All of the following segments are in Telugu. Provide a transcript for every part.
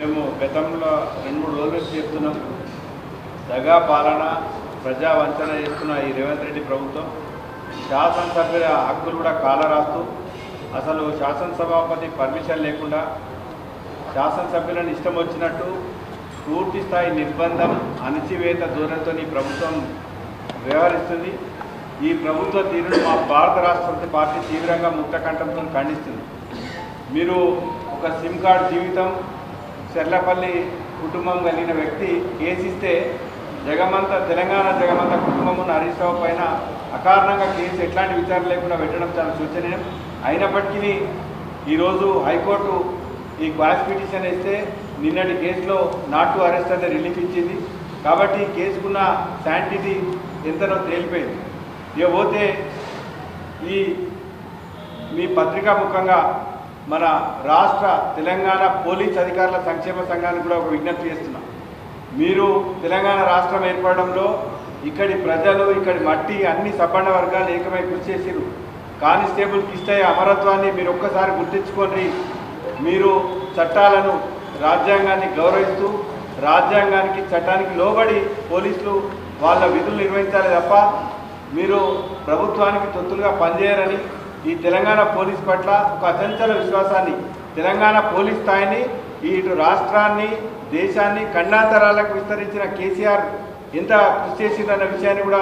మేము గతంలో 2-3 రోజుల నుంచి చెప్తున్నాం. దగా పాలన, ప్రజా వంచన చేస్తున్న ఈ రేవంత్ రెడ్డి ప్రభుత్వం శాసనసభ్యుల హక్కులు కూడా కాలరాస్తూ, అసలు శాసనసభాపతి పర్మిషన్ లేకుండా శాసనసభ్యులను ఇష్టం వచ్చినట్టు పూర్తి స్థాయి నిర్బంధం, అణచివేత ధోరణితో ఈ ప్రభుత్వం వ్యవహరిస్తుంది. ఈ ప్రభుత్వ తీరును మా భారత రాష్ట్ర పార్టీ తీవ్రంగా ముక్తకంఠంతో ఖండిస్తుంది. మీరు ఒక సిమ్ కార్డ్ జీవితం చెర్లపల్లి కుటుంబం కలిగిన వ్యక్తి కేసిస్తే తెలంగాణ జగమంత కుటుంబం ఉన్న హరీష్ రావు పైన అకారణంగా కేసు ఎట్లాంటి విచారణ లేకుండా పెట్టడం చాలా శోచనీయం. అయినప్పటికీ ఈరోజు హైకోర్టు ఈ క్వాష్ పిటిషన్ ఇస్తే నిన్నటి కేసులో నాట్ టు అరెస్ట్ అనే రిలీఫ్ ఇచ్చింది. కాబట్టి కేసుకున్న శాంటిటీ ఎంతనో తేలిపోయింది. ఇకపోతే మీ పత్రికా ముఖంగా మన రాష్ట్ర తెలంగాణ పోలీస్ అధికారుల సంక్షేమ సంఘానికి కూడా ఒక విజ్ఞప్తి చేస్తున్నాం. మీరు తెలంగాణ రాష్ట్రం ఏర్పడడంలో ఇక్కడి ప్రజలు, ఇక్కడి మట్టి, అన్ని సబ్బండ వర్గాలు ఏకమై కృషి చేసిరు. కానిస్టేబుల్ కిష్టయ్య అమరత్వాన్ని మీరు ఒక్కసారి గుర్తించుకొని మీరు చట్టాలను, రాజ్యాంగాన్ని గౌరవిస్తూ రాజ్యాంగానికి, చట్టానికి లోబడి పోలీసులు వాళ్ళ విధులు నిర్వహించాలి తప్ప మీరు ప్రభుత్వానికి తొత్తులుగా పనిచేయరని, ఈ తెలంగాణ పోలీస్ పట్ల ఒక అచంచల విశ్వాసాన్ని, తెలంగాణ పోలీస్ స్థాయిని ఇటు రాష్ట్రాన్ని, దేశాన్ని ఖండాంతరాలకు విస్తరించిన కేసీఆర్ ఎంత కృషి చేసిందన్న విషయాన్ని కూడా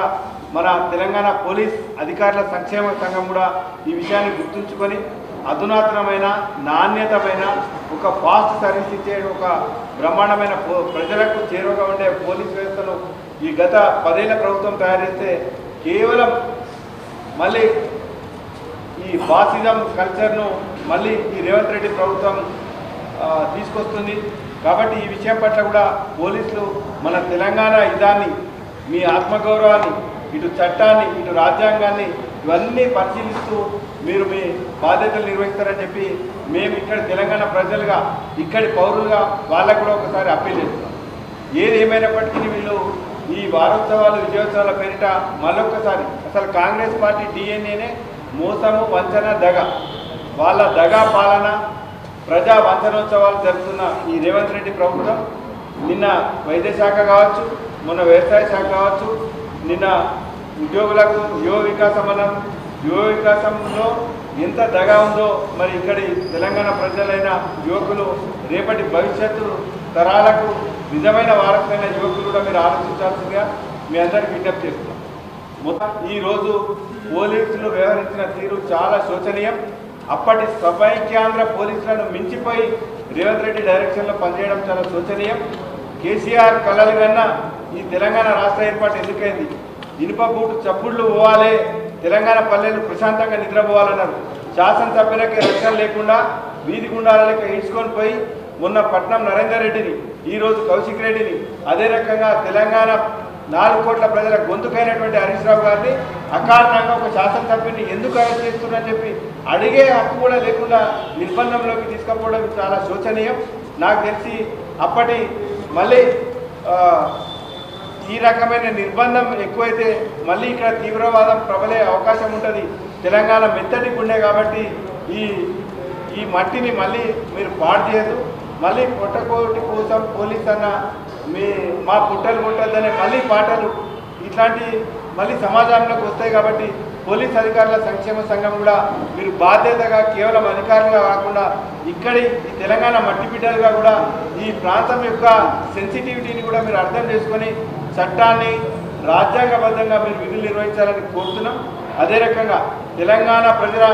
మన తెలంగాణ పోలీస్ అధికారుల సంక్షేమ సంఘం కూడా ఈ విషయాన్ని గుర్తుంచుకొని అధునాతనమైన, నాణ్యతమైన, ఒక ఫాస్ట్ సర్వీస్ ఇచ్చే ఒక బ్రహ్మాండమైన ప్రజలకు చేరువగా ఉండే పోలీస్ వ్యవస్థను ఈ గత 10 ఏళ్ల ప్రభుత్వం తయారు చేస్తే కేవలం మళ్ళీ ఈ ఫాసిజం కల్చర్ను మళ్ళీ ఈ రేవంత్ రెడ్డి ప్రభుత్వం తీసుకొస్తుంది. కాబట్టి ఈ విషయం పట్ల కూడా పోలీసులు మన తెలంగాణ ఇదాన్ని, మీ ఆత్మగౌరవాన్ని, ఇటు చట్టాన్ని, ఇటు రాజ్యాంగాన్ని ఇవన్నీ పరిశీలిస్తూ మీరు మీ బాధ్యతలు నిర్వహిస్తారని చెప్పి మేము ఇక్కడ తెలంగాణ ప్రజలుగా, ఇక్కడి పౌరులుగా వాళ్ళకు కూడా ఒకసారి అప్పీల్ చేస్తున్నాం. ఏది ఏమైనప్పటికీ వీళ్ళు ఈ వారోత్సవాలు, విజయోత్సవాల పేరిట మళ్ళొక్కసారి అసలు కాంగ్రెస్ పార్టీ డిఎన్ఏనే మోసము, వంచన, దగ, వాళ్ళ దగా పాలన, ప్రజా వంచనోత్సవాలు జరుపుతున్న ఈ రేవంత్ రెడ్డి ప్రభుత్వం నిన్న వైద్య శాఖ కావచ్చు, మొన్న వ్యవసాయ శాఖ కావచ్చు, నిన్న ఉద్యోగులకు యువ వికాసంలో ఎంత దగా ఉందో మరి ఇక్కడి తెలంగాణ ప్రజలైన యువకులు, రేపటి భవిష్యత్తు తరాలకు నిజమైన వారసులైన యువకులు కూడా మీరు ఆలోచించాల్సిందిగా మీ అందరికీ విజ్ఞప్తి చేస్తున్నాం. ఈరోజు పోలీసులు వ్యవహరించిన తీరు చాలా శోచనీయం. అప్పటి సమైక్యాంధ్ర పోలీసులను మించిపోయి రేవంత్ రెడ్డి డైరెక్షన్లో పనిచేయడం చాలా శోచనీయం. కేసీఆర్ కలలు కన్నా ఈ తెలంగాణ రాష్ట్ర ఏర్పాటు ఎందుకైంది? ఇనుప బూటు చప్పుళ్ళు పోవాలి, తెలంగాణ పల్లెలు ప్రశాంతంగా నిద్రపోవాలన్నారు. శాసనసభ్యులకి రక్షణ లేకుండా వీధి గుండాలకి ఈడ్చుకొని పోయి మొన్న పట్నం నరేందర్ రెడ్డిని, ఈరోజు కౌశిక్ రెడ్డిని, అదే రకంగా తెలంగాణ 4 కోట్ల ప్రజల గొంతుకైనటువంటి హరీష్ రావు గారిని అకారణంగా ఒక శాసనసభ్యుని ఎందుకు అరెస్ట్ చేస్తున్నారని చెప్పి అడిగే హక్కు కూడా లేకుండా నిర్బంధంలోకి తీసుకుపోవడం చాలా శోచనీయం. నాకు తెలిసి అప్పటి మళ్ళీ ఈ రకమైన నిర్బంధం ఎక్కువైతే మళ్ళీ ఇక్కడ తీవ్రవాదం ప్రబలే అవకాశం ఉంటుంది. తెలంగాణ మెత్తటి గుండె కాబట్టి ఈ మట్టిని మళ్ళీ మీరు పాడు చేయదు. మళ్ళీ పొట్టకోటి కోసం పోలీస్ అన్న మా పుట్టలు కొట్టద్దనే మళ్ళీ పాటలు ఇట్లాంటి మళ్ళీ సమాజంలోకి వస్తాయి. కాబట్టి పోలీస్ అధికారుల సంక్షేమ సంఘం కూడా మీరు బాధ్యతగా కేవలం అధికారులుగా కాకుండా ఇక్కడి ఈ తెలంగాణ మట్టి బిడ్డలుగా కూడా ఈ ప్రాంతం యొక్క సెన్సిటివిటీని కూడా మీరు అర్థం చేసుకొని చట్టాన్ని రాజ్యాంగబద్ధంగా మీరు విధులు నిర్వహించాలని కోరుతున్నాం. అదే రకంగా తెలంగాణ ప్రజల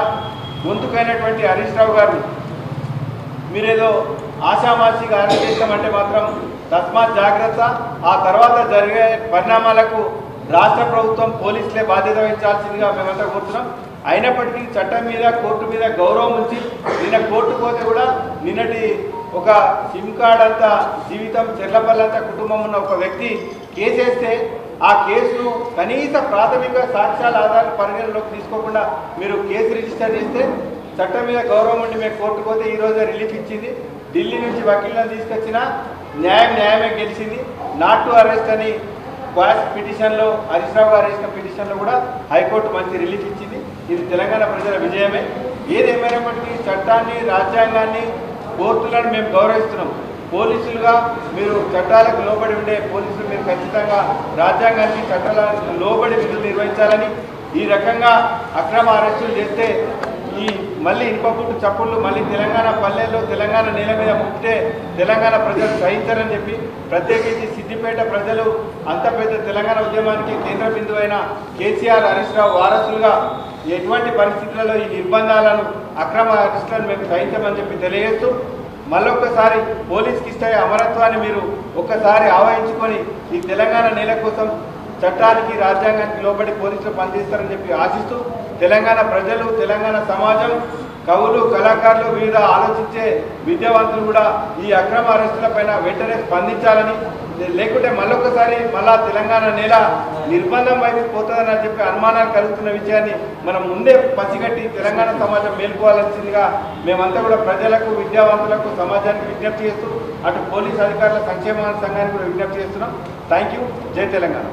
గొంతుకైనటువంటి హరీష్ రావు గారిని మీరేదో ఆషామాషిగా అరెస్ట్ చేస్తామంటే మాత్రం తస్మాత్ జాగ్రత్త. ఆ తర్వాత జరిగే పరిణామాలకు రాష్ట్ర ప్రభుత్వం, పోలీసులే బాధ్యత వహించాల్సిందిగా మేమంతా కోరుతున్నాం. అయినప్పటికీ చట్టం మీద, కోర్టు మీద గౌరవం ఉంచి నిన్న కోర్టు పోతే కూడా నిన్నటి ఒక సిమ్ కార్డ్ అంతా జీవితం, చెర్లపల్లంతా కుటుంబం ఉన్న ఒక వ్యక్తి కేసేస్తే ఆ కేసును కనీస ప్రాథమిక సాక్ష్యాల ఆధారాలు పరిగణలోకి తీసుకోకుండా మీరు కేసు రిజిస్టర్ చేస్తే చట్టం మీద గౌరవం ఉండి మేము కోర్టుకు పోతే ఈరోజు రిలీఫ్ ఇచ్చింది. ఢిల్లీ నుంచి వకీలను తీసుకొచ్చిన న్యాయమే గెలిచింది. నాట్ టు అరెస్ట్ అని క్వాష్ పిటిషన్లో, హరీష్ రావు గారు వేసిన పిటిషన్లో కూడా హైకోర్టు మంచి రిలీఫ్ ఇచ్చింది. ఇది తెలంగాణ ప్రజల విజయమే. ఏదేమైనప్పటికీ చట్టాన్ని, రాజ్యాంగాన్ని, కోర్టులను మేము గౌరవిస్తున్నాం. పోలీసులుగా మీరు చట్టాలకు లోబడి ఉండే పోలీసులు మీరు ఖచ్చితంగా రాజ్యాంగానికి చట్టాలకు లోబడి విధులు నిర్వహించాలని, ఈ రకంగా అక్రమ అరెస్టులు చేస్తే ఈ మళ్ళీ ఇనుపపుట్టు చప్పుళ్ళు మళ్ళీ తెలంగాణ పల్లెల్లో తెలంగాణ నేల మీద పుట్టే తెలంగాణ ప్రజలు సహించారని చెప్పి, ప్రత్యేకించి సిద్దిపేట ప్రజలు అంత పెద్ద తెలంగాణ ఉద్యమానికి కేంద్ర బిందువు అయిన కేసీఆర్ హరీష్ రావు వారసులుగా ఎటువంటి పరిస్థితులలో ఈ నిర్బంధాలను అక్రమ అరెస్టులను మేము సహించమని చెప్పి తెలియజేస్తూ, మళ్ళొక్కసారి పోలీస్కి ఇస్తే అమరత్వాన్ని మీరు ఒక్కసారి ఆవహించుకొని ఈ తెలంగాణ నేల కోసం చట్టానికి రాజ్యాంగానికి లోబడి పోలీసులు పనిచేస్తారని చెప్పి ఆశిస్తూ, తెలంగాణ ప్రజలు తెలంగాణ సమాజం కవులు కళాకారులు వివిధ ఆలోచించే విద్యావంతులు కూడా ఈ అక్రమ అరెస్టుల పైన వెంటనే స్పందించాలని, లేకుంటే మళ్ళొక్కసారి తెలంగాణ నేల నిర్బంధం వైపు పోతుందని చెప్పి అనుమానాలు కలుగుతున్న విషయాన్ని మనం ముందే పసిగట్టి తెలంగాణ సమాజం మేల్కోవాల్సిందిగా మేమంతా కూడా ప్రజలకు విద్యావంతులకు సమాజానికి విజ్ఞప్తి చేస్తూ అటు పోలీస్ అధికారుల సంక్షేమ సంఘానికి కూడా విజ్ఞప్తి చేస్తున్నాం. Thank you. జై తెలంగాణ.